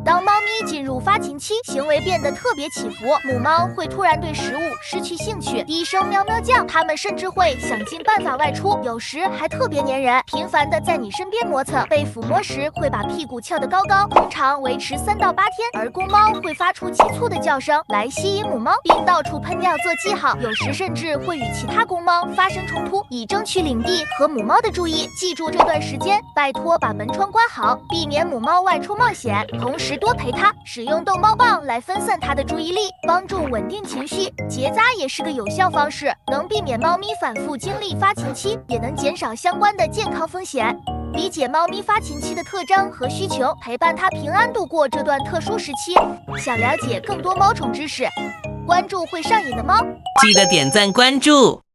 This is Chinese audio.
当猫咪进入发情期，行为变得特别起伏，母猫会突然对食物失去兴趣，低声喵喵叫，它们甚至会想尽办法外出，有时还特别粘人，频繁的在你身边磨蹭，被抚摸时会把屁股翘得高高，通常维持3到8天。而公猫会发出急促的叫声来吸引母猫，并到处喷尿做记号，有时甚至会与其他公猫发生冲突，以争取领地和母猫的注意。记住这段时间，拜托把门窗关好，避免母猫外出冒险，同时多陪它，使用逗猫棒来分散它的注意力，帮助稳定情绪。结扎也是个有效方式，能避免猫咪反复经历发情期，也能减少相关的健康风险。理解猫咪发情期的特征和需求，陪伴它平安度过这段特殊时期。想了解更多猫宠知识，关注会上瘾的猫，记得点赞关注。